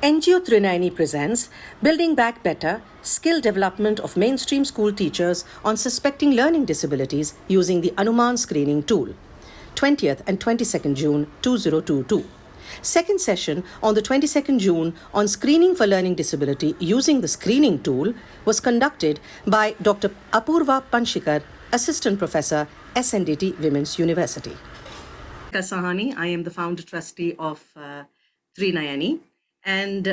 NGO Trinayani presents Building Back Better, Skill Development of Mainstream School Teachers on Suspecting Learning Disabilities using the Anumaan Screening Tool, 20th and 22nd June 2022. Second session on the 22nd June on Screening for Learning Disability using the Screening Tool was conducted by Dr Apoorva Panshikar, Assistant Professor, SNDT Women's University. Ritika Sahni, I am the founder trustee of Trinayani. And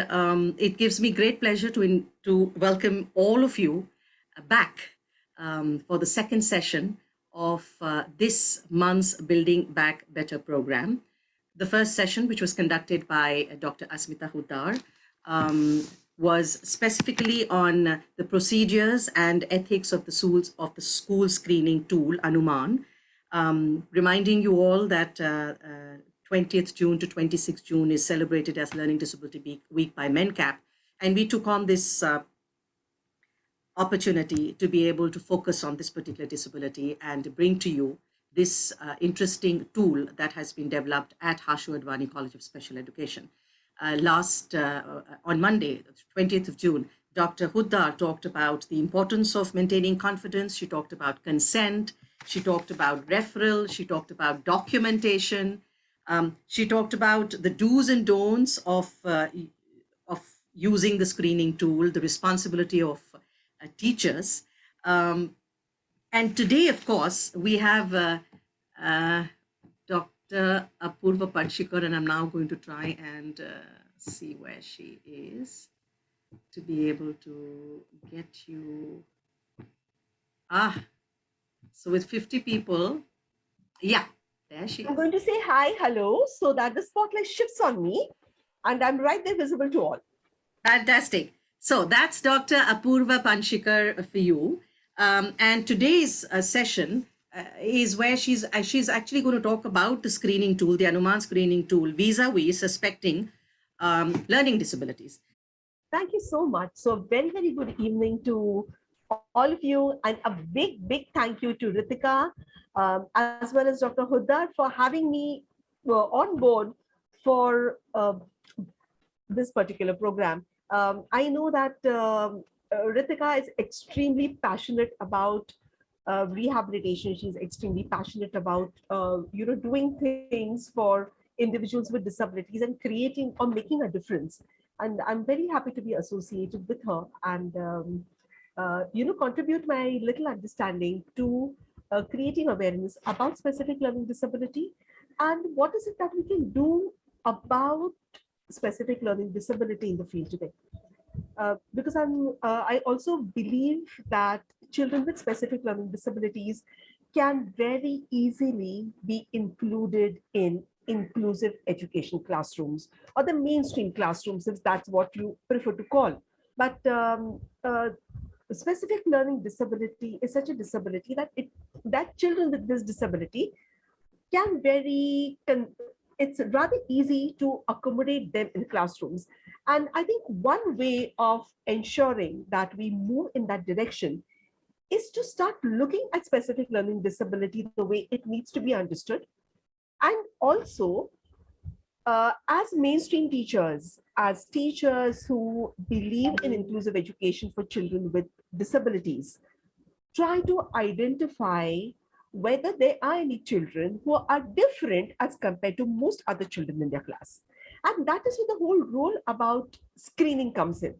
it gives me great pleasure to welcome all of you back for the second session of this month's Building Back Better program. The first session, which was conducted by Dr Asmita Huddar, was specifically on the procedures and ethics of the school screening tool, Anumaan, reminding you all that 20th June to 26th June is celebrated as Learning Disability Week by MenCap. And we took on this opportunity to be able to focus on this particular disability and bring to you this interesting tool that has been developed at Harshu Advani College of Special Education. On Monday, 20th of June, Dr. Huddar talked about the importance of maintaining confidence. She talked about consent. She talked about referral. She talked about documentation. She talked about the do's and don'ts of using the screening tool, the responsibility of teachers. And today, of course, we have Dr. Apoorva Panshikar, and I'm now going to try and see where she is to be able to get you. So with 50 people, yeah. There she is. I'm going to say hi, hello, so that the spotlight shifts on me and I'm right there visible to all. Fantastic. So that's Dr. Apoorva Panshikar for you. And today's session is where she's actually going to talk about the screening tool, the Anumaan screening tool, vis-a-vis suspecting learning disabilities. Thank you so much. So very, very good evening to all of you, and a big, big thank you to Ritika, as well as Dr. Huddar for having me on board for this particular program. I know that Ritika is extremely passionate about rehabilitation. She's extremely passionate about doing things for individuals with disabilities and creating or making a difference. And I'm very happy to be associated with her and contribute my little understanding to creating awareness about specific learning disability and what is it that we can do about specific learning disability in the field today. Because I also believe that children with specific learning disabilities can very easily be included in inclusive education classrooms or the mainstream classrooms, if that's what you prefer to call. But specific learning disability is such a disability that children with this disability can it's rather easy to accommodate them in classrooms. And I think one way of ensuring that we move in that direction is to start looking at specific learning disability the way it needs to be understood. And also, as mainstream teachers, as teachers who believe in inclusive education for children with disabilities, try to identify whether there are any children who are different as compared to most other children in their class. And that is where the whole role about screening comes in.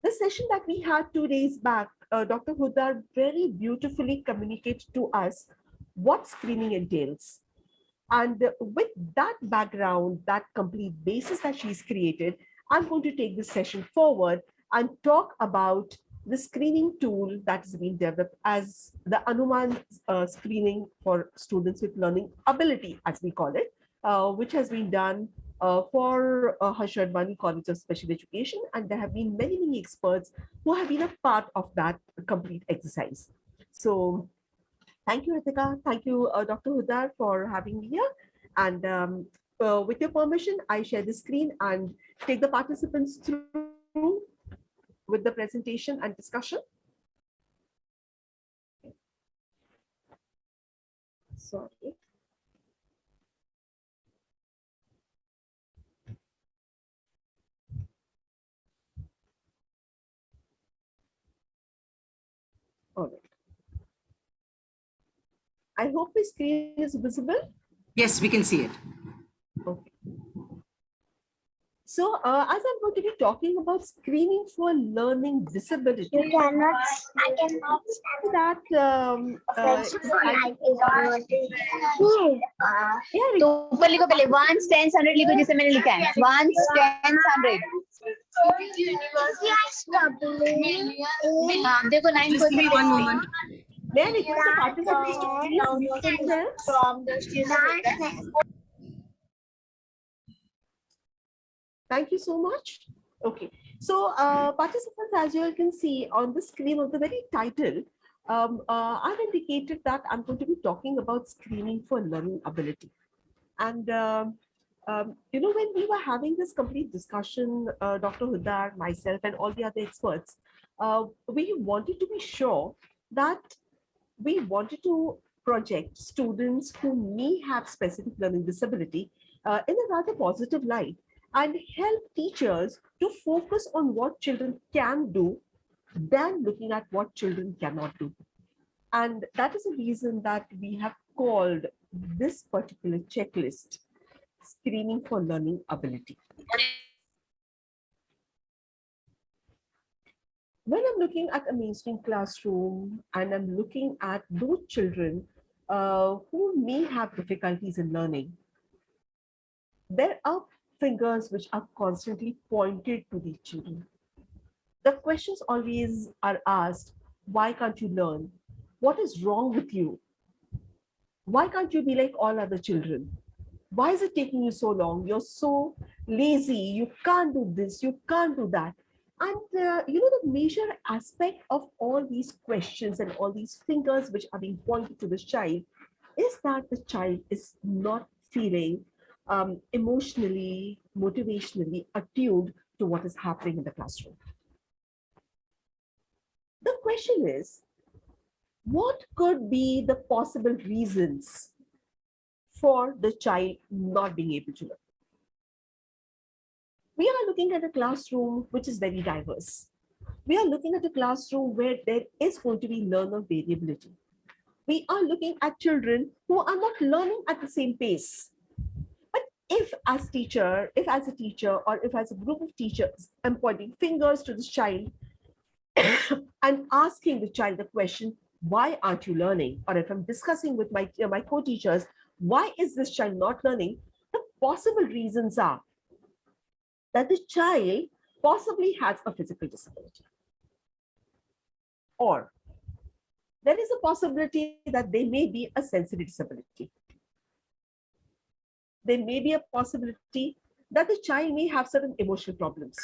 The session that we had 2 days back, Dr. Huddar very beautifully communicated to us what screening entails. And with that background, that complete basis that she's created, I'm going to take this session forward and talk about the screening tool that has been developed as the Anumaan screening for students with learning ability, as we call it, which has been done for Harshu Advani College of Special Education. And there have been many, many experts who have been a part of that complete exercise. So thank you, Ritika. Thank you, Dr. Huddar, for having me here. And with your permission, I share the screen and take the participants through with the presentation and discussion. Sorry. I hope my screen is visible. Yes, we can see it. Okay. So, as I'm going to be talking about screening for learning disability, I cannot that life is almost field. yeah, तो ऊपर लिखो पहले 1 10 100 लिखो जैसे मैंने लिखा है 1 10 100 हाँ देखो 9 Just give me one moment. may I request the participants to please mute themselves? from the student. Thank you so much. Okay, so participants, as you all can see on the screen of the very title, I've indicated that I'm going to be talking about screening for learning ability. And when we were having this complete discussion, Dr. Huddar, myself, and all the other experts, we wanted to be sure that we wanted to project students who may have specific learning disability in a rather positive light and help teachers to focus on what children can do than looking at what children cannot do. And that is the reason that we have called this particular checklist screening for learning ability. When I'm looking at a mainstream classroom and I'm looking at those children who may have difficulties in learning, there are fingers which are constantly pointed to these children. The questions always are asked, why can't you learn? What is wrong with you? Why can't you be like all other children? Why is it taking you so long? You're so lazy. You can't do this. You can't do that. And the major aspect of all these questions and all these fingers which are being pointed to this child is that the child is not feeling emotionally, motivationally attuned to what is happening in the classroom. The question is, what could be the possible reasons for the child not being able to learn? We are looking at a classroom which is very diverse. We are looking at a classroom where there is going to be learner variability. We are looking at children who are not learning at the same pace. But if as a teacher, or if as a group of teachers, I'm pointing fingers to this child and asking the child the question, why aren't you learning? Or if I'm discussing with my co-teachers, why is this child not learning? The possible reasons are that the child possibly has a physical disability. Or there is a possibility that they may be a sensory disability. There may be a possibility that the child may have certain emotional problems.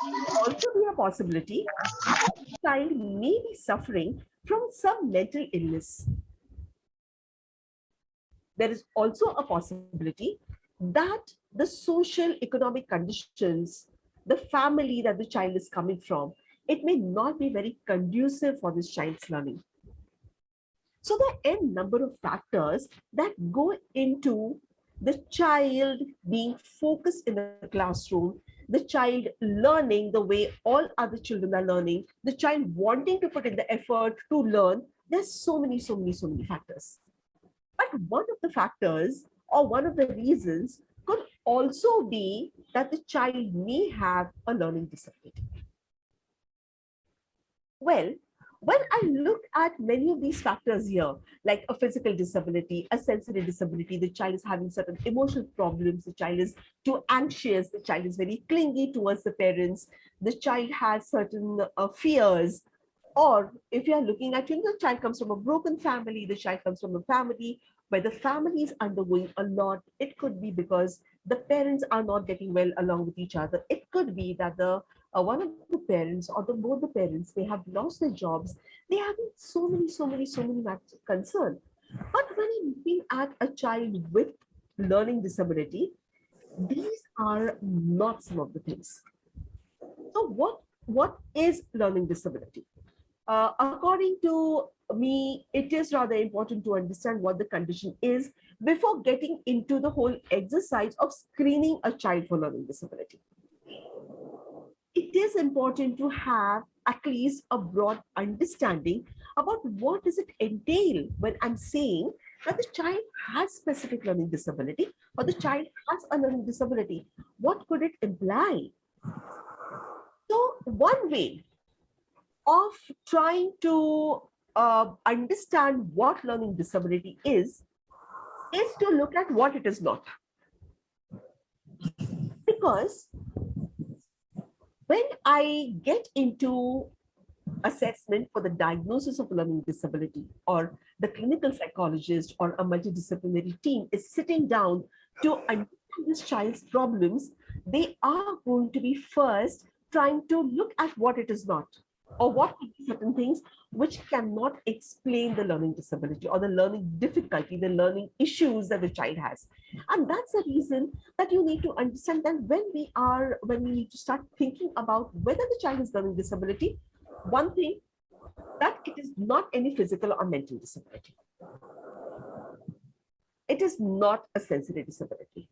There may also be a possibility that the child may be suffering from some mental illness. There is also a possibility that the social economic conditions, the family that the child is coming from, it may not be very conducive for this child's learning. So there are a number of factors that go into the child being focused in the classroom, the child learning the way all other children are learning, the child wanting to put in the effort to learn. There's so many factors. But one of the factors or one of the reasons could also be that the child may have a learning disability. Well, when I look at many of these factors here, like a physical disability, a sensory disability, the child is having certain emotional problems, the child is too anxious, the child is very clingy towards the parents, the child has certain fears, or if you are looking at, the child comes from a broken family, the child comes from a family where the family is undergoing a lot. It could be because the parents are not getting well along with each other. It could be that the one of the parents or both the parents, they have lost their jobs. They have so many concern. But when I'm looking at a child with learning disability, these are not some of the things. So what is learning disability? According to me, it is rather important to understand what the condition is before getting into the whole exercise of screening a child for learning disability. It is important to have at least a broad understanding about what does it entail when I'm saying that the child has specific learning disability or the child has a learning disability. What could it imply? So one way of trying to understand what learning disability is to look at what it is not. Because when I get into assessment for the diagnosis of learning disability, or the clinical psychologist or a multidisciplinary team is sitting down to understand this child's problems, they are going to be first trying to look at what it is not, or what could be certain things which cannot explain the learning disability or the learning difficulty, the learning issues that the child has. And that's the reason that you need to understand that when we need to start thinking about whether the child is learning disability, one thing, that it is not any physical or mental disability. It is not a sensory disability.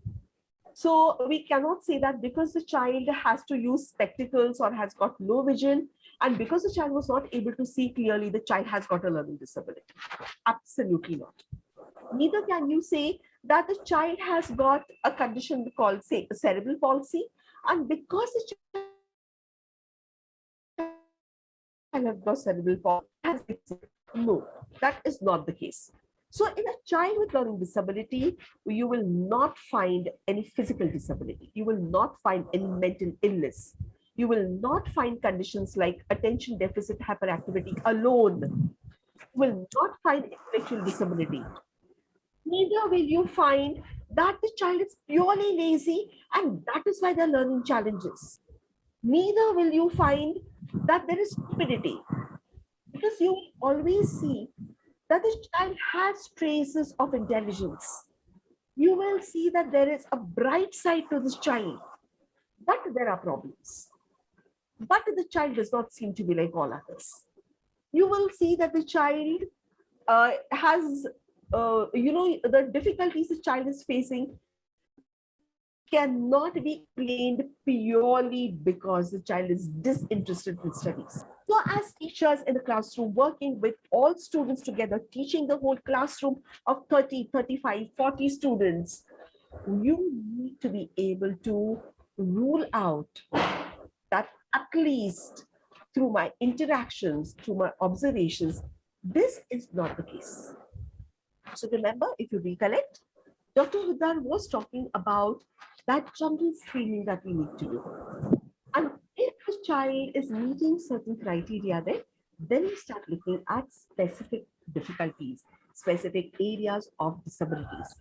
So we cannot say that because the child has to use spectacles or has got low vision, and because the child was not able to see clearly, the child has got a learning disability. Absolutely not. Neither can you say that the child has got a condition called, say, cerebral palsy, and because the child has got cerebral palsy, no, that is not the case. So in a child with learning disability, you will not find any physical disability. You will not find any mental illness. You will not find conditions like attention deficit hyperactivity alone. You will not find intellectual disability. Neither will you find that the child is purely lazy and that is why they're learning challenges. Neither will you find that there is stupidity, because you will always see that the child has traces of intelligence. You will see that there is a bright side to this child, but there are problems. But the child does not seem to be like all others. You will see that the child has, the difficulties the child is facing cannot be explained purely because the child is disinterested in studies. So as teachers in the classroom, working with all students together, teaching the whole classroom of 30, 35, 40 students, you need to be able to rule out that at least through my interactions, through my observations, this is not the case. So remember, if you recollect, Dr. Huddar was talking about that general screening that we need to do. And if the child is meeting certain criteria, then we start looking at specific difficulties, specific areas of disabilities.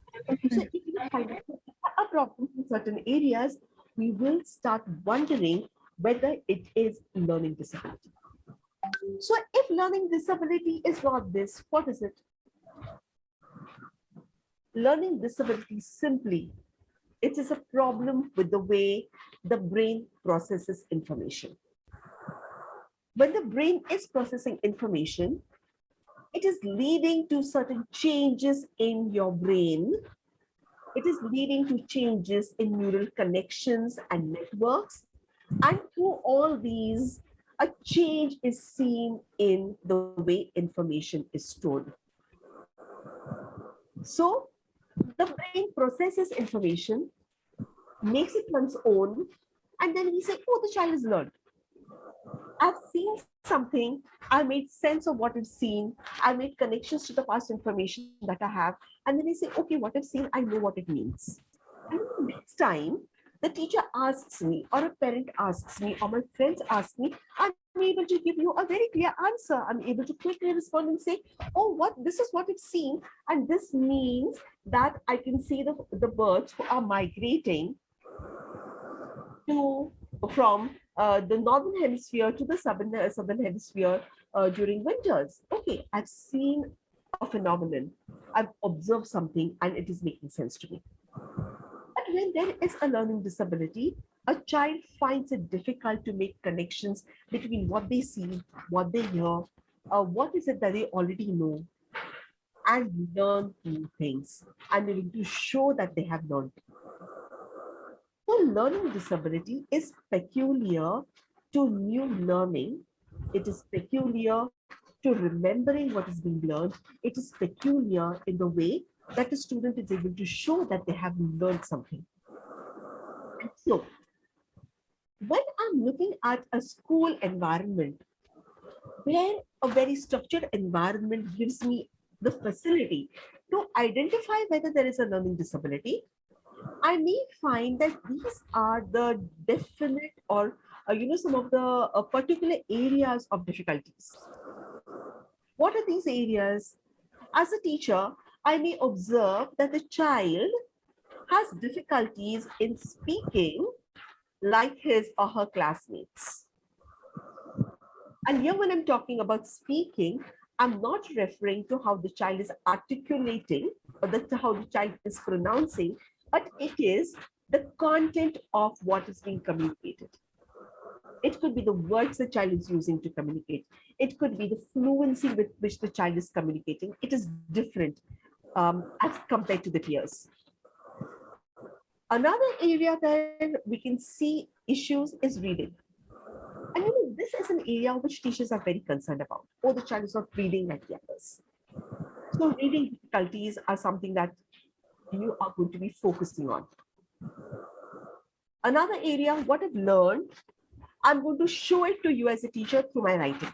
So if you find a problem in certain areas, we will start wondering whether it is learning disability. So if learning disability is not this, what is it? Learning disability simply, it is a problem with the way the brain processes information. When the brain is processing information, it is leading to certain changes in your brain. It is leading to changes in neural connections and networks. And through all these, a change is seen in the way information is stored. So the brain processes information, makes it one's own, and then we say, oh, the child has learned. I've seen something, I made sense of what I've seen, I made connections to the past information that I have, and then I say, okay, what I've seen, I know what it means. And the next time the teacher asks me, or a parent asks me, or my friends ask me, I'm able to give you a very clear answer. I'm able to quickly respond and say, oh, this is what I've seen, and this means that I can see the birds who are migrating from the northern hemisphere to the southern hemisphere during winters. Okay, I've seen a phenomenon, I've observed something, and it is making sense to me. But when there is a learning disability, a child finds it difficult to make connections between what they see, what they hear, what is it that they already know, and learn new things, and they need to show that they have learned. So learning disability is peculiar to new learning. It is peculiar to remembering what is being learned. It is peculiar in the way that the student is able to show that they have learned something. And so, when I'm looking at a school environment where a very structured environment gives me the facility to identify whether there is a learning disability, I may find that these are the definite or some of the particular areas of difficulties. What are these areas? As a teacher, I may observe that the child has difficulties in speaking like his or her classmates. And here when I'm talking about speaking, I'm not referring to how the child is articulating or how the child is pronouncing, but it is the content of what is being communicated. It could be the words the child is using to communicate. It could be the fluency with which the child is communicating. It is different as compared to the peers. Another area that we can see issues is reading. And this is an area which teachers are very concerned about. Oh, the child is not reading like the others. So reading difficulties are something that you are going to be focusing on. Another area, what I've learned, I'm going to show it to you as a teacher through my writing.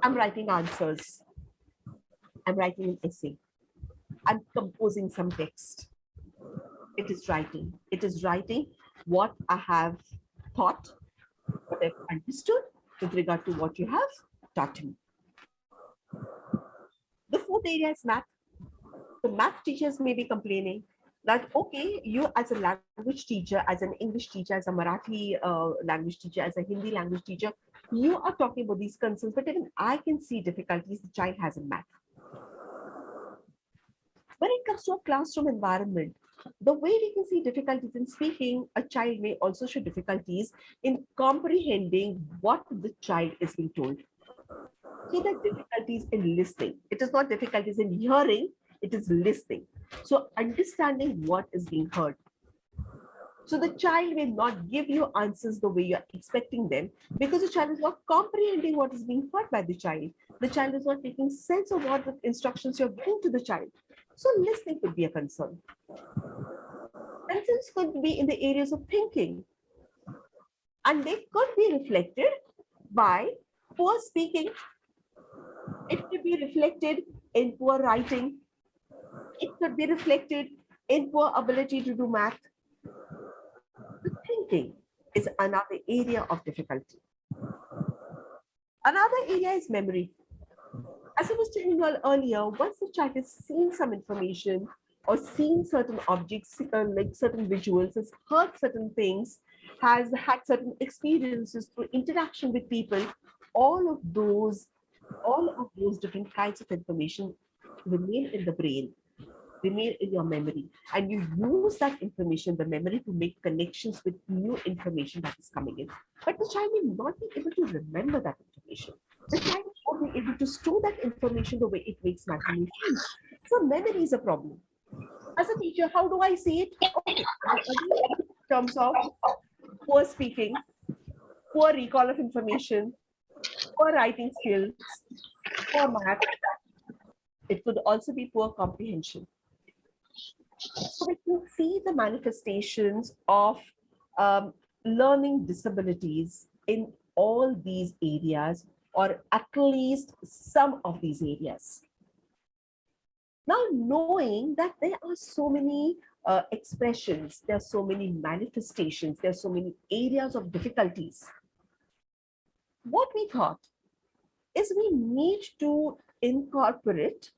I'm writing answers. I'm writing an essay. I'm composing some text. It is writing. It is writing what I have thought, what I've understood with regard to what you have taught me. The fourth area is math. The math teachers may be complaining that, okay, you as a language teacher, as an English teacher, as a Marathi language teacher, as a Hindi language teacher, you are talking about these concerns, but even I can see difficulties the child has in math. When it comes to a classroom environment, the way we can see difficulties in speaking, a child may also show difficulties in comprehending what the child is being told. So the difficulties in listening. It is not difficulties in hearing, it is listening. So understanding what is being heard. So the child may not give you answers the way you're expecting them because the child is not comprehending what is being heard by the child. The child is not making sense of what the instructions you're giving to the child. So listening could be a concern. Concerns could be in the areas of thinking. And they could be reflected by poor speaking. It could be reflected in poor writing. It could be reflected in poor ability to do math. The thinking is another area of difficulty. Another area is memory. As I was telling you all earlier, once the child is seeing some information or seeing certain objects, like certain visuals, has heard certain things, has had certain experiences through interaction with people, all of those different kinds of information remain in the brain, remain in your memory, and you use that information, the memory, to make connections with new information that is coming in. But the child may not be able to remember that information. The child won't be able to store that information the way it makes naturally sense. So memory is a problem. As a teacher, how do I see it? Okay, in terms of poor speaking, poor recall of information, poor writing skills, poor math. It could also be poor comprehension. So we can see the manifestations of learning disabilities in all these areas, or at least some of these areas. Now, knowing that there are so many expressions, there are so many manifestations, there are so many areas of difficulties, what we thought is we need to incorporate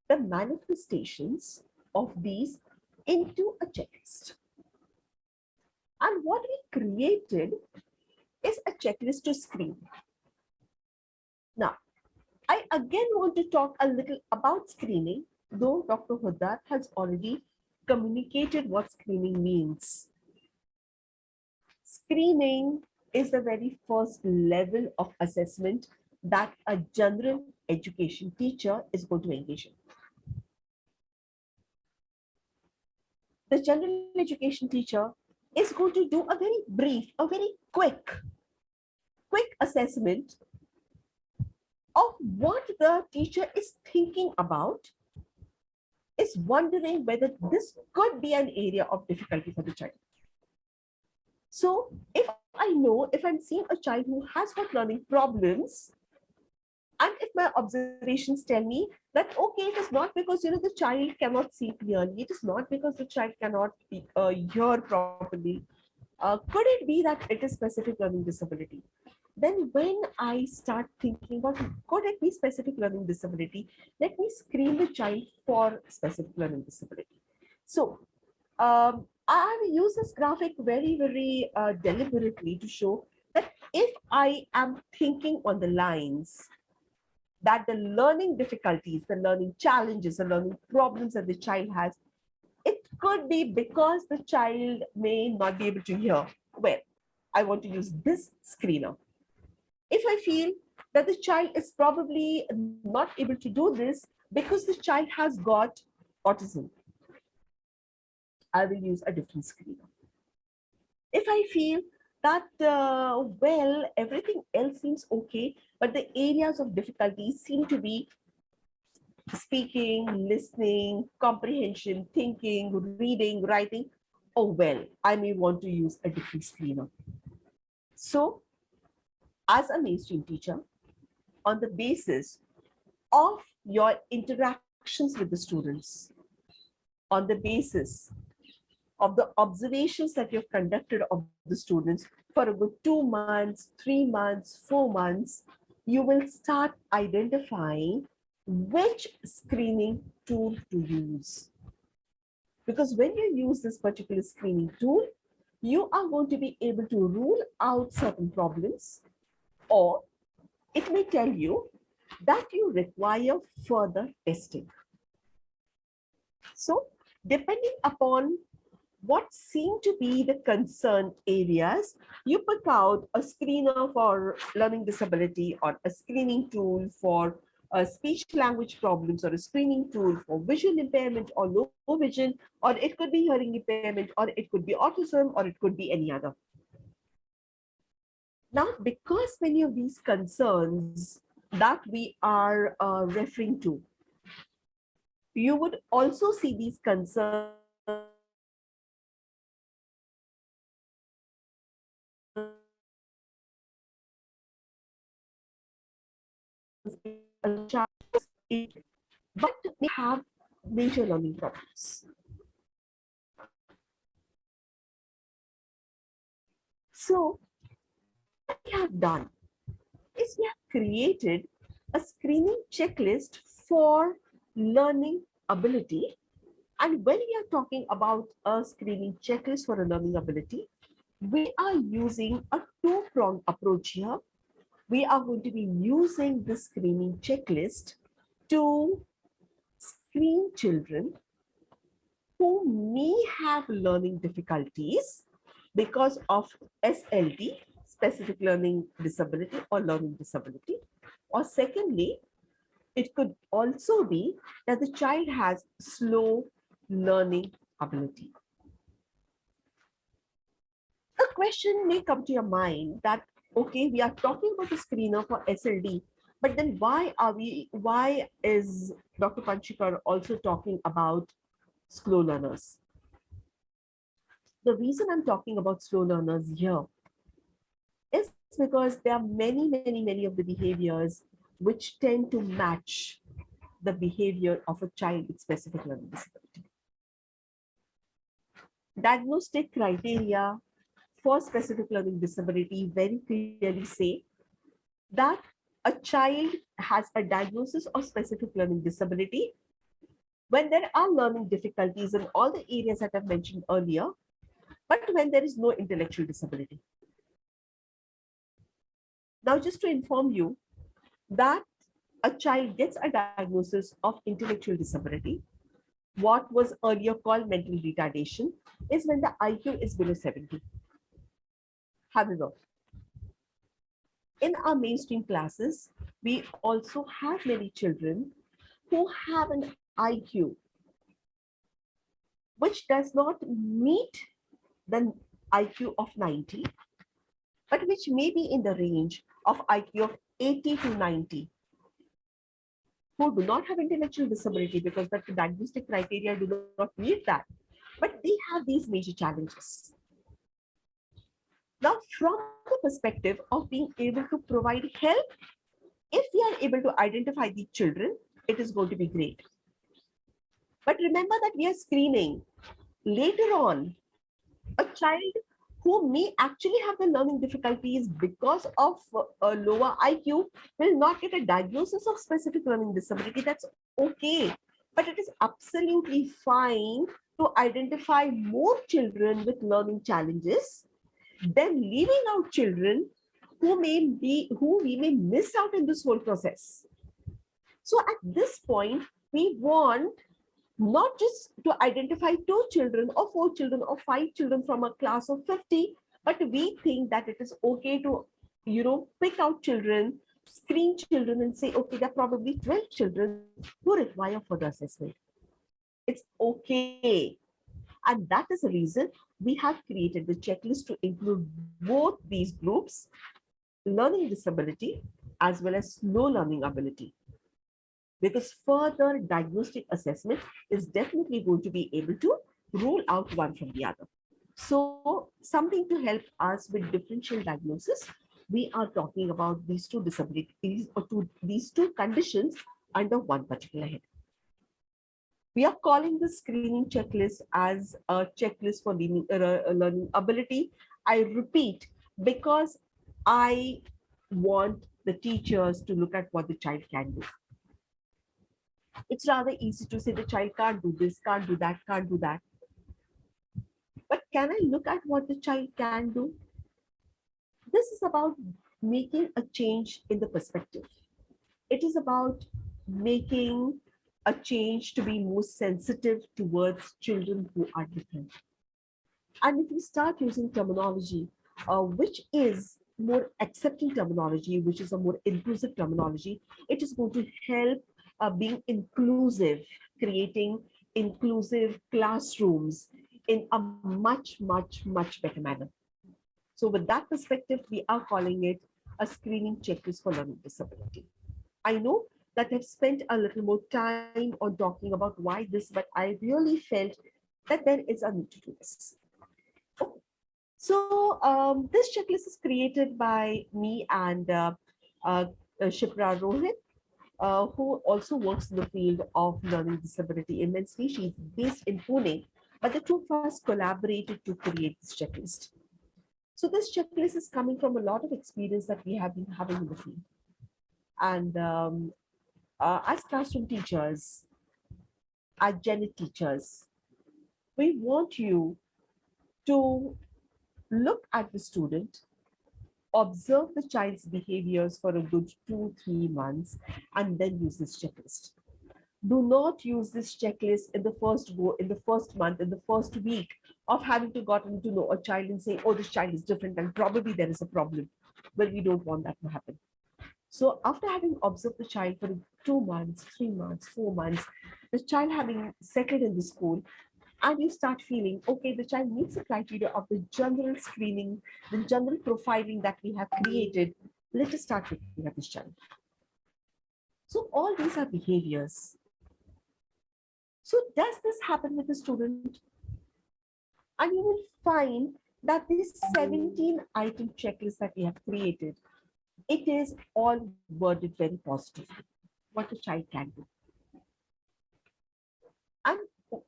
the manifestations of these into a checklist. And what we created is a checklist to screen. Now, I again want to talk a little about screening, though Dr. Huddar has already communicated what screening means. Screening is the very first level of assessment that a general education teacher is going to engage in. The general education teacher is going to do a very brief, a very quick quick assessment of what the teacher is thinking about, is wondering whether this could be an area of difficulty for the child. So if I know, if I'm seeing a child who has got learning problems, and if my observations tell me that, okay, it is not because, the child cannot see clearly, it is not because the child cannot hear properly, could it be that it is specific learning disability? Then when I start thinking about, could it be specific learning disability, let me screen the child for specific learning disability. So I have used this graphic very deliberately to show that if I am thinking on the lines that the learning difficulties, the learning challenges, the learning problems that the child has, it could be because the child may not be able to hear. Well, I want to use this screener. If I feel that the child is probably not able to do this because the child has got autism, I will use a different screener. If I feel that, well, everything else seems okay, but the areas of difficulty seem to be speaking, listening, comprehension, thinking, reading, writing, oh, well, I may want to use a different screener. So, as a mainstream teacher, on the basis of your interactions with the students, on the basis of the observations that you've conducted of the students for a good 2 months, 3 months, 4 months, you will start identifying which screening tool to use. Because when you use this particular screening tool, you are going to be able to rule out certain problems, or it may tell you that you require further testing. So, depending upon what seem to be the concern areas, you pick out a screener for learning disability, or a screening tool for speech language problems, or a screening tool for vision impairment or low vision, or it could be hearing impairment, or it could be autism, or it could be any other. Now, because many of these concerns that we are referring to, you would also see these concerns but may have major learning problems. So what we have done is we have created a screening checklist for learning ability. And when we are talking about a screening checklist for a learning ability, we are using a two-pronged approach here. We are going to be using the screening checklist to screen children who may have learning difficulties because of SLD, specific learning disability or learning disability. Or secondly, it could also be that the child has slow learning ability. A question may come to your mind that, okay, we are talking about a screener for SLD, but then why is Dr. Panshikar also talking about slow learners? The reason I'm talking about slow learners here is because there are many of the behaviors which tend to match the behavior of a child with specific learning disability. Diagnostic criteria for specific learning disability very clearly say that a child has a diagnosis of specific learning disability when there are learning difficulties in all the areas that I've mentioned earlier, but when there is no intellectual disability. Now, just to inform you that a child gets a diagnosis of intellectual disability, what was earlier called mental retardation, is when the IQ is below 70. However, in our mainstream classes, we also have many children who have an IQ which does not meet the IQ of 90, but which may be in the range of IQ of 80 to 90, who do not have intellectual disability because the diagnostic criteria do not meet that, but they have these major challenges. Now, from the perspective of being able to provide help, if we are able to identify the children, it is going to be great. But remember that we are screening. Later on, a child who may actually have the learning difficulties because of a lower IQ will not get a diagnosis of specific learning disability. That's okay. But it is absolutely fine to identify more children with learning challenges than leaving out children who we may miss out in this whole process. So at this point, we want not just to identify 2 children or 4 children or 5 children from a class of 50, but we think that it is okay to, pick out children, screen children and say, okay, there are probably 12 children who require further assessment. It's okay. And that is the reason we have created the checklist to include both these groups, learning disability as well as low learning ability. Because further diagnostic assessment is definitely going to be able to rule out one from the other. So something to help us with differential diagnosis, we are talking about these 2 disabilities or these 2 conditions under one particular head. We are calling the screening checklist as a checklist for learning ability. I repeat, because I want the teachers to look at what the child can do. It's rather easy to say the child can't do this, can't do that, can't do that. But can I look at what the child can do? This is about making a change in the perspective. It is about making a change to be more sensitive towards children who are different. And if we start using terminology, which is more accepting terminology, which is a more inclusive terminology, it is going to help being inclusive, creating inclusive classrooms in a much, much, much better manner. So with that perspective, we are calling it a screening checklist for learning disability. I know that I've spent a little more time on talking about why this, but I really felt that there is a need to do this. Okay. So this checklist is created by me and Shipra Rohit, who also works in the field of learning disability immensely. She's based in Pune, but the 2 of us collaborated to create this checklist. So this checklist is coming from a lot of experience that we have been having in the field. And as classroom teachers, as gen teachers, we want you to look at the student, observe the child's behaviors for a good 2-3 months, and then use this checklist. Do not use this checklist in the first month, in the first week of having gotten to know a child and saying, oh, this child is different and probably there is a problem. Well, we don't want that to happen. So after having observed the child for 2 months, 3 months, 4 months, the child having settled in the school, and you start feeling, okay, the child meets the criteria of the general screening, the general profiling that we have created, let us start looking at this child. So all these are behaviors. So does this happen with the student? And you will find that this 17-item checklist that we have created, it is all worded very positively, what the child can do. And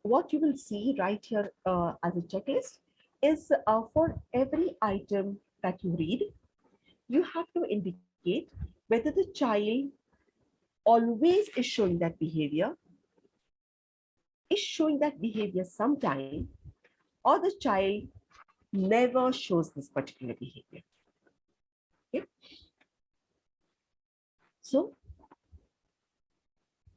what you will see right here as a checklist is for every item that you read, you have to indicate whether the child always is showing that behavior, is showing that behavior sometime, or the child never shows this particular behavior. Okay? So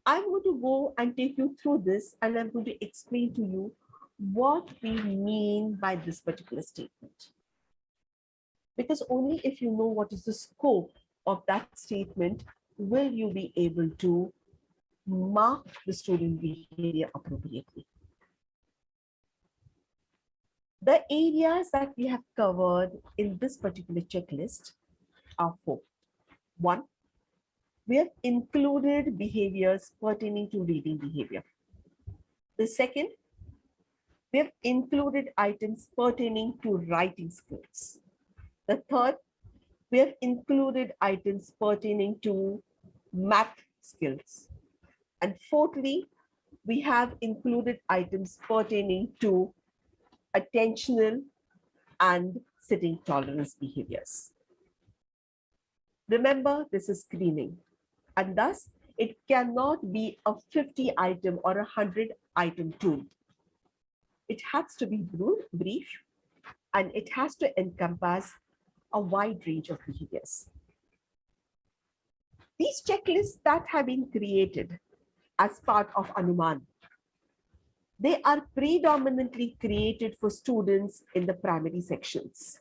I'm going to go and take you through this, and I'm going to explain to you what we mean by this particular statement. Because only if you know what is the scope of that statement will you be able to mark the student behavior appropriately. The areas that we have covered in this particular checklist are 4. 1, we have included behaviors pertaining to reading behavior. The second, we have included items pertaining to writing skills. The third, we have included items pertaining to math skills. And fourthly, we have included items pertaining to attentional and sitting tolerance behaviors. Remember, this is screening, and thus it cannot be a 50 item or a 100 item tool. It has to be brief, and it has to encompass a wide range of behaviors. These checklists that have been created as part of Anumaan, they are predominantly created for students in the primary sections.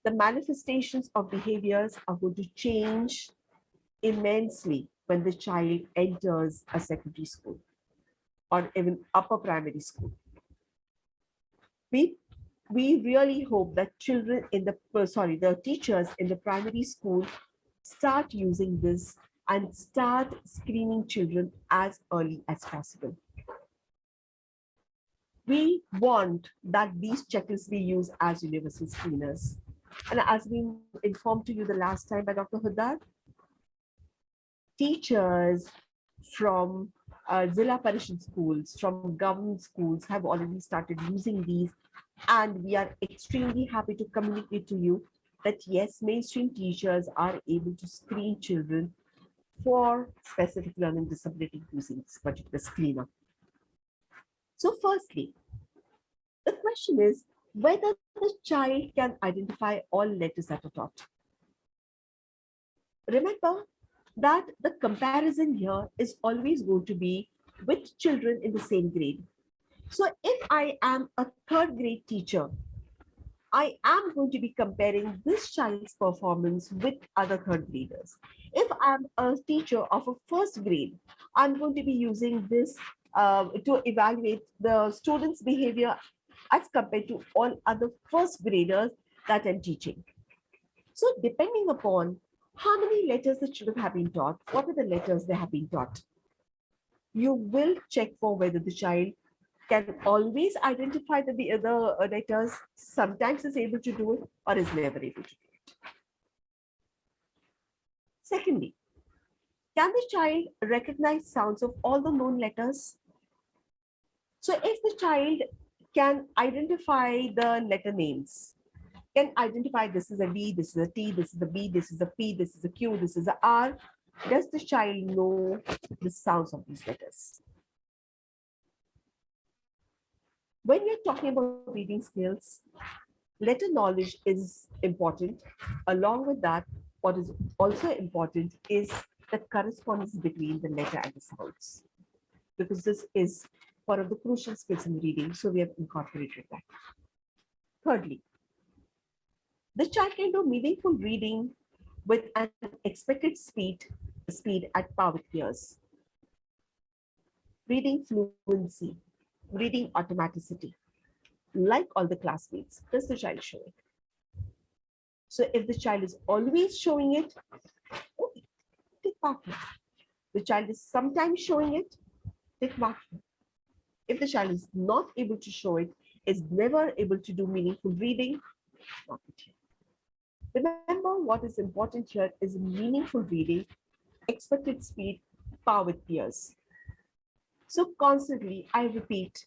The manifestations of behaviors are going to change immensely when the child enters a secondary school or even upper primary school. We really hope that children in the teachers in the primary school start using this and start screening children as early as possible. We want that these checklists be used as universal screeners. And as we informed to you the last time by Dr. Huddar, teachers from Zilla Parishad schools, from government schools have already started using these. And we are extremely happy to communicate to you that yes, mainstream teachers are able to screen children for specific learning disability using this particular screener. So firstly, the question is whether the child can identify all letters that are taught. Remember that the comparison here is always going to be with children in the same grade. So if I am a 3rd grade teacher, I am going to be comparing this child's performance with other 3rd graders. If I'm a teacher of a 1st grade, I'm going to be using this to evaluate the student's behavior as compared to all other 1st graders that I'm teaching. So depending upon how many letters the children have been taught, what are the letters they have been taught, you will check for whether the child can always identify the other letters, sometimes is able to do it or is never able to do it. Secondly, can the child recognize sounds of all the known letters? So if the child can identify the letter names, can identify this is a V, this is a T, this is a B, this is a P, this is a Q, this is a R, does the child know the sounds of these letters? When we're talking about reading skills, letter knowledge is important. Along with that, what is also important is the correspondence between the letter and the sounds, because this is one of the crucial skills in reading, so we have incorporated that. Thirdly, the child can do meaningful reading with an expected speed at par with peers. Reading fluency, reading automaticity, like all the classmates, does the child show it? So if the child is always showing it, okay, take mark. The child is sometimes showing it, take mark. If the child is not able to show it, is never able to do meaningful reading, mark it here. Remember, what is important here is meaningful reading, expected speed, par with peers. So constantly, I repeat,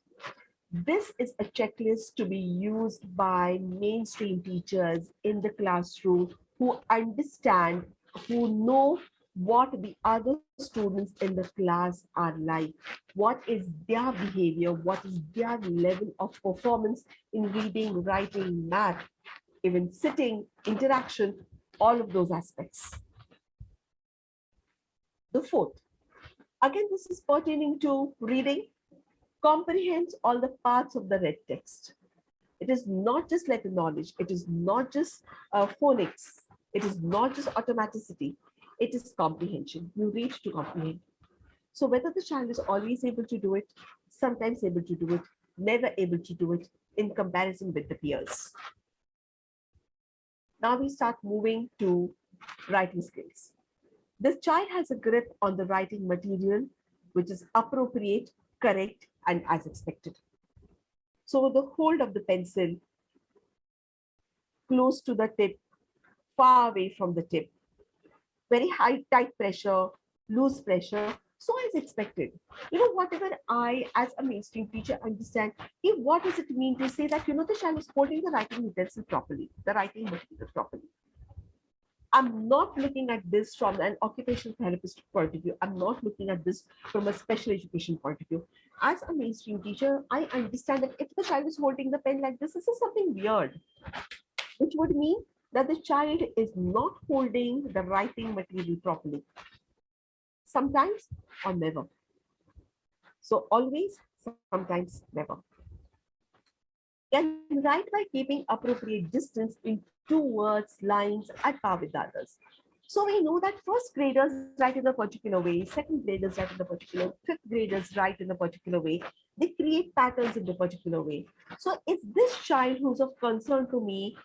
this is a checklist to be used by mainstream teachers in the classroom who understand, who know what the other students in the class are like, what is their behavior, what is their level of performance in reading, writing, math, even sitting, interaction, all of those aspects. The fourth, again, this is pertaining to reading, comprehends all the parts of the read text. It is not just letter knowledge, it is not just phonics, it is not just automaticity, it is comprehension. You read to comprehend. So whether the child is always able to do it, sometimes able to do it, never able to do it in comparison with the peers. Now we start moving to writing skills. The child has a grip on the writing material, which is appropriate, correct, and as expected. So the hold of the pencil close to the tip, far away from the tip, very high, tight pressure, loose pressure, so as expected. Whatever I, as a mainstream teacher, understand, what does it mean to say that, the child is holding the writing utensil properly, the writing material properly. I'm not looking at this from an occupational therapist point of view. I'm not looking at this from a special education point of view. As a mainstream teacher, I understand that if the child is holding the pen like this is something weird, which would mean that the child is not holding the writing material properly. Sometimes or never. So always, sometimes never. Can write by keeping appropriate distance in two words, lines at par with others. So we know that first graders write in a particular way, second graders write in a particular way, fifth graders write in a particular way. They create patterns in a particular way. So if this child who's of concern to me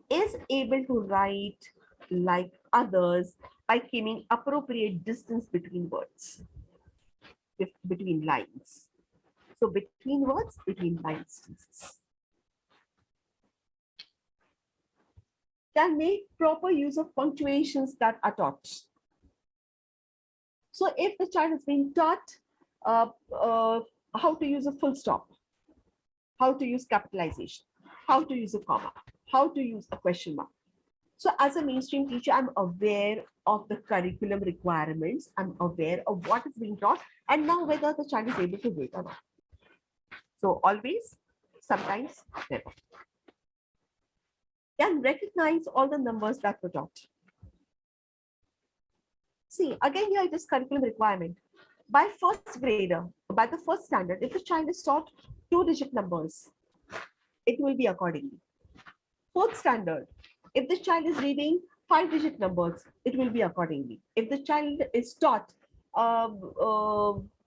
is able to write like others by keeping appropriate distance between words, between lines. So between words, between line distances. Can make proper use of punctuations that are taught. So if the child is being taught how to use a full stop, how to use capitalization, how to use a comma, how to use a question mark. So as a mainstream teacher, I'm aware of the curriculum requirements. I'm aware of what is being taught and now whether the child is able to do it or not. So always, sometimes, never. Can recognize all the numbers that were taught. See, again, here it is curriculum requirement. By first grader, by the first standard, if the child is taught 2-digit numbers, it will be accordingly. Fourth standard, if the child is reading 5-digit numbers, it will be accordingly. If the child is taught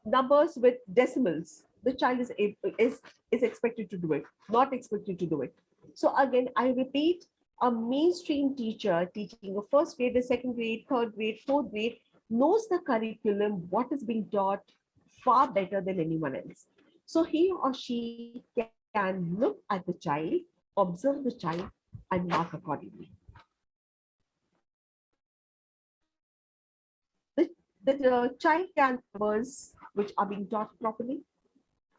numbers with decimals, the child is expected to do it, not expected to do it. So again, I repeat, a mainstream teacher teaching a first grade, a second grade, third grade, fourth grade knows the curriculum, what is being taught far better than anyone else. So he or she can look at the child, observe the child, and mark accordingly. The child can numbers which are being taught properly.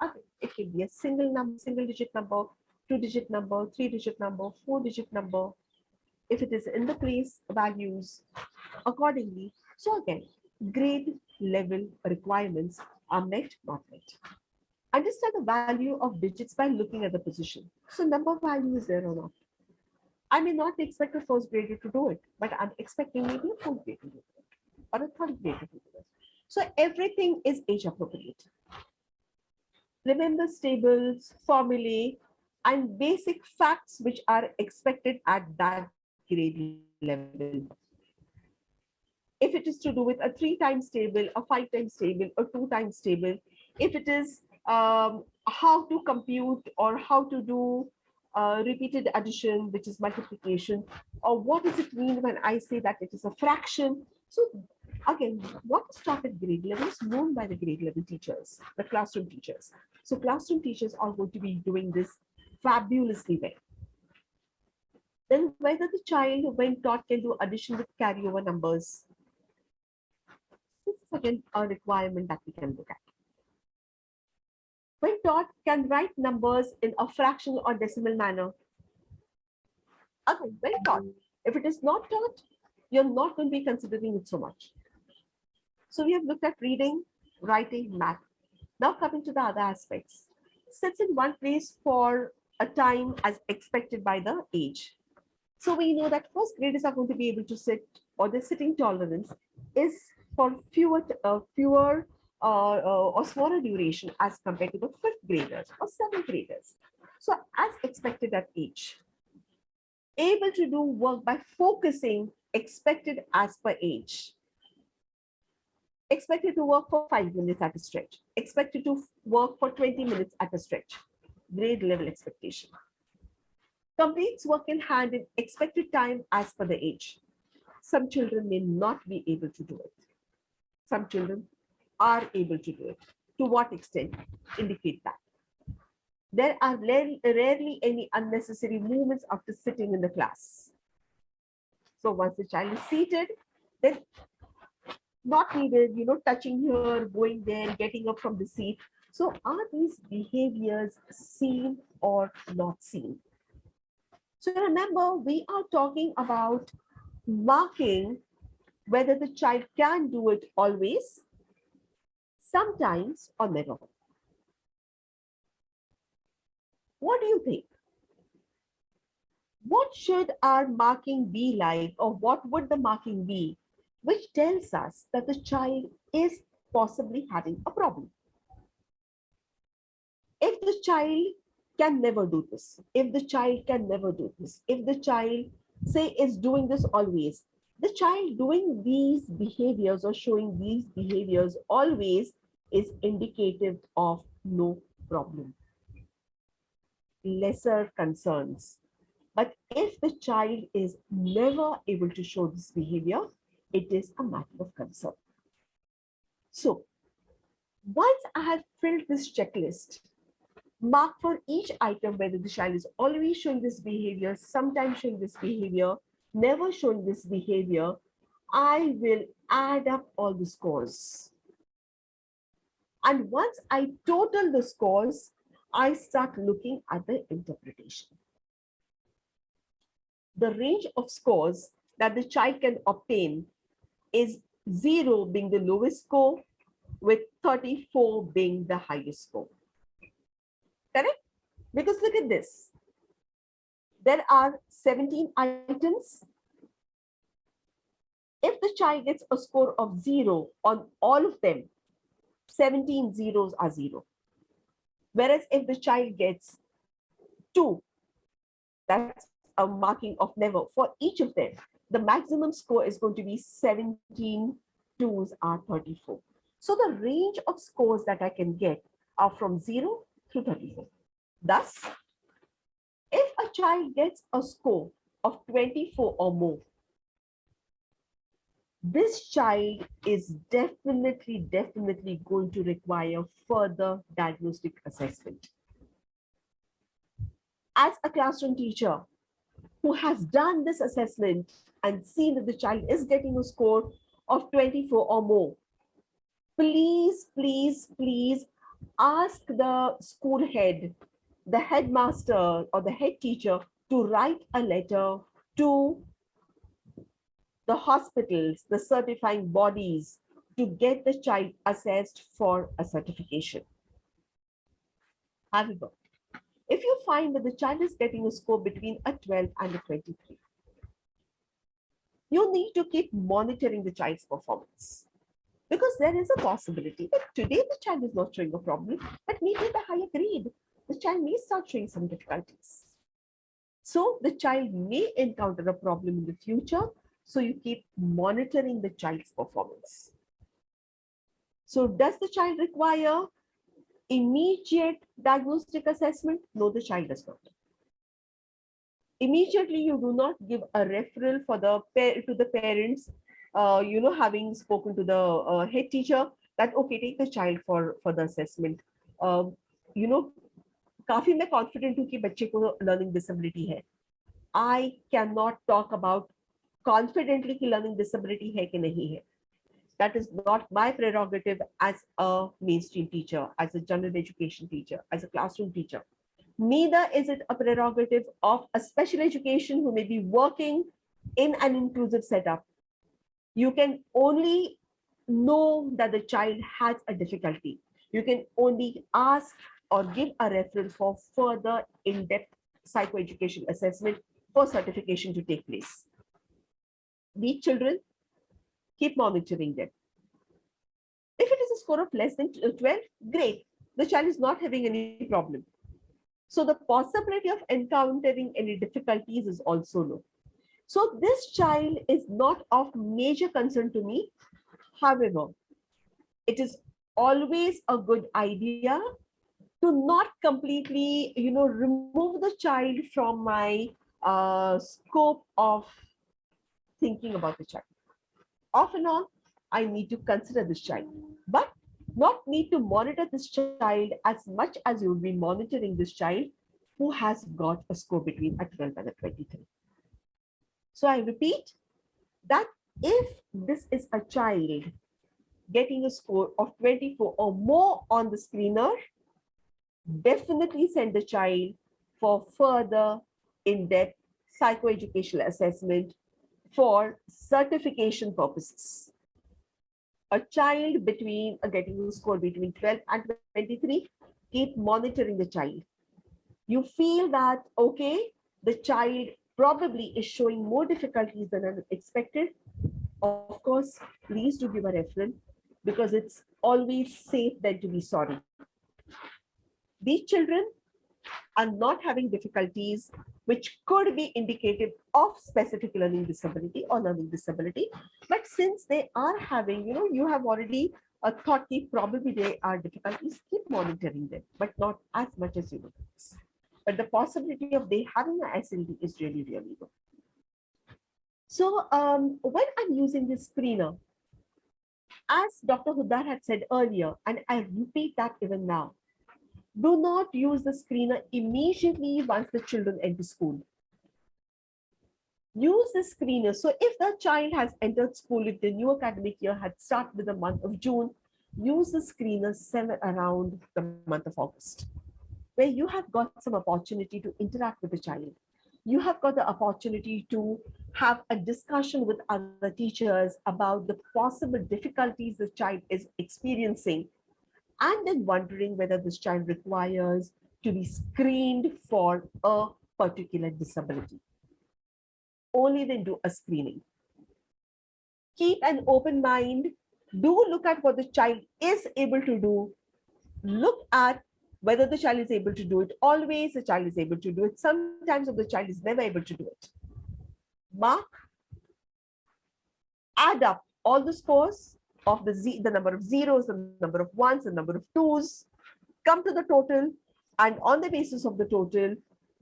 Okay. It can be a single digit number, 2-digit number, 3-digit number, 4-digit number. If it is in the place values accordingly. So again, grade level requirements are met, not met. Understand the value of digits by looking at the position. So number value is there or not. I may not expect a first grader to do it, but I'm expecting maybe a fourth grader to do it or a third grader to do it. So everything is age appropriate. Remember tables, formulae, and basic facts which are expected at that grade level. If it is to do with a 3 times table, a 5 times table, or 2 times table, if it is how to compute or how to do repeated addition, which is multiplication, or what does it mean when I say that it is a fraction? So again, what is taught at grade level is known by the grade level teachers, the classroom teachers. So classroom teachers are going to be doing this fabulously well. Then whether the child, when taught, can do addition with carryover numbers. This is again a requirement that we can look at. When taught, can write numbers in a fractional or decimal manner. Again, when taught. If it is not taught, you're not going to be considering it so much. So we have looked at reading, writing, math. Now coming to the other aspects. Sits in one place for a time as expected by the age. So we know that first graders are going to be able to sit, or the sitting tolerance is for fewer or smaller duration as compared to the fifth graders or seventh graders. So as expected at age. Able to do work by focusing, expected as per age. Expected to work for 5 minutes at a stretch. Expected to work for 20 minutes at a stretch. grade level expectation. Completes work in hand in expected time as per the age. Some children may not be able to do it. Some children are able to do it. To what extent? Indicate that. There are rarely any unnecessary movements after sitting in the class. So once the child is seated, then not needed, touching here, going there, getting up from the seat. So are these behaviors seen or not seen? So remember, we are talking about marking whether the child can do it always, sometimes, or never. What do you think? What should our marking be like, or what would the marking be, which tells us that the child is possibly having a problem? If the child can never do this, if the child can never do this, if the child, say, is doing this always, the child doing these behaviors or showing these behaviors always is indicative of no problem. Lesser concerns. But if the child is never able to show this behavior, it is a matter of concern. So once I have filled this checklist, mark for each item whether the child is always showing this behavior, sometimes showing this behavior, never showing this behavior, I will add up all the scores. And once I total the scores, I start looking at the interpretation. The range of scores that the child can obtain is 0 being the lowest score, with 34 being the highest score. Correct? Because look at this. There are 17 items. If the child gets a score of 0 on all of them, 17 zeros are 0. Whereas if the child gets 2, that's a marking of never for each of them, the maximum score is going to be 17 twos are 34. So the range of scores that I can get are from 0 to 34. Thus, if a child gets a score of 24 or more, this child is definitely going to require further diagnostic assessment. As a classroom teacher who has done this assessment and seen that the child is getting a score of 24 or more, please ask the school head, the headmaster or the head teacher to write a letter to the hospitals, the certifying bodies, to get the child assessed for a certification. However, if you find that the child is getting a score between a 12 and a 23, you need to keep monitoring the child's performance. Because there is a possibility that today the child is not showing a problem, but maybe at a higher grade, the child may start showing some difficulties. So the child may encounter a problem in the future. So you keep monitoring the child's performance. So does the child require immediate diagnostic assessment? No, the child does not. Immediately, you do not give a referral for the to the parents, having spoken to the head teacher that, okay, take the child for the assessment. काफी मैं confident हूँ कि बच्चे को learning disability है. I cannot talk about confidently कि learning disability है कि नहीं है. That is not my prerogative as a mainstream teacher, as a general education teacher, as a classroom teacher. Neither is it a prerogative of a special education who may be working in an inclusive setup. You can only know that the child has a difficulty. You can only ask or give a referral for further in-depth psychoeducation assessment for certification to take place. These children, keep monitoring them. If it is a score of less than 12, great. The child is not having any problem. So the possibility of encountering any difficulties is also low. So this child is not of major concern to me. However, it is always a good idea to not completely, remove the child from my scope of thinking about the child. Off and on, I need to consider this child, but not need to monitor this child as much as you would be monitoring this child who has got a score between a 12 and a 23. So I repeat that if this is a child getting a score of 24 or more on the screener, definitely send the child for further in-depth psychoeducational assessment for certification purposes. A child getting a score between 12 and 23, keep monitoring the child. You feel that, okay, the child probably is showing more difficulties than expected. Of course, please do give a referral, because it's always safe than to be sorry. These children are not having difficulties which could be indicative of specific learning disability or learning disability. But since they are having, you have already thought probably they are difficulties, keep monitoring them, but not as much as you would. But the possibility of they having an SLD is really, really low. So when I'm using this screener, as Dr. Huddar had said earlier, and I repeat that even now, do not use the screener immediately once the children enter school. Use the screener. So if the child has entered school, if the new academic year had started with the month of June, use the screener around the month of August, where you have got some opportunity to interact with the child. You have got the opportunity to have a discussion with other teachers about the possible difficulties the child is experiencing, and then wondering whether this child requires to be screened for a particular disability. Only then do a screening. Keep an open mind. Do look at what the child is able to do. Look at whether the child is able to do it. Always the child is able to do it. Sometimes the child is never able to do it. Mark, add up all the scores of the number of zeros, the number of ones, the number of twos, come to the total, and on the basis of the total,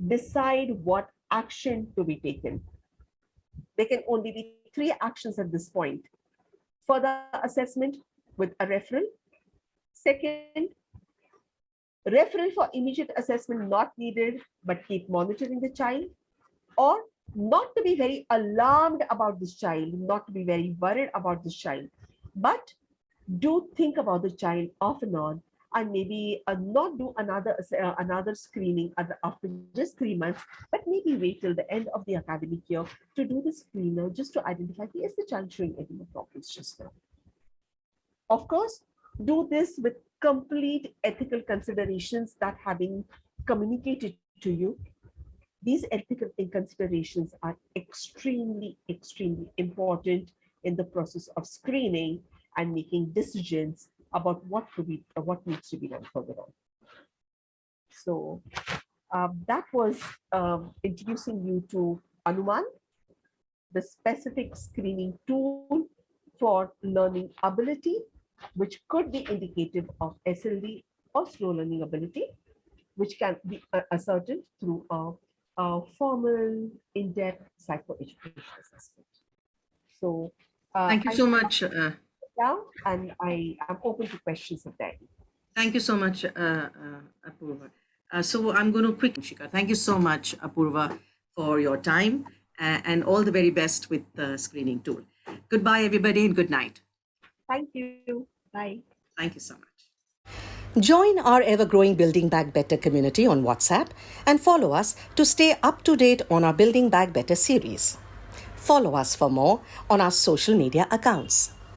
decide what action to be taken. There can only be 3 actions at this point. Further assessment with a referral. Second, referral for immediate assessment not needed, but keep monitoring the child. Or not to be very alarmed about this child, not to be very worried about this child, but do think about the child off and on, and maybe not do another screening after just 3 months, but maybe wait till the end of the academic year to do the screener, just to identify, is the child showing any more problems just now. Of course, do this with complete ethical considerations that have been communicated to you. These ethical considerations are extremely, extremely important in the process of screening and making decisions about what needs to be done further on. So that was introducing you to Anumaan, the specific screening tool for learning ability, which could be indicative of SLD or slow learning ability, which can be ascertained through a formal, in-depth psychoeducational assessment. So thank you so much. Now, and I am open to questions of that. Thank you so much, Apoorva. So I'm going to quickly, Panshikar. Thank you so much, Apoorva, for your time, and all the very best with the screening tool. Goodbye, everybody, and good night. Thank you. Bye. Thank you so much. Join our ever-growing Building Back Better community on WhatsApp and follow us to stay up to date on our Building Back Better series. Follow us for more on our social media accounts.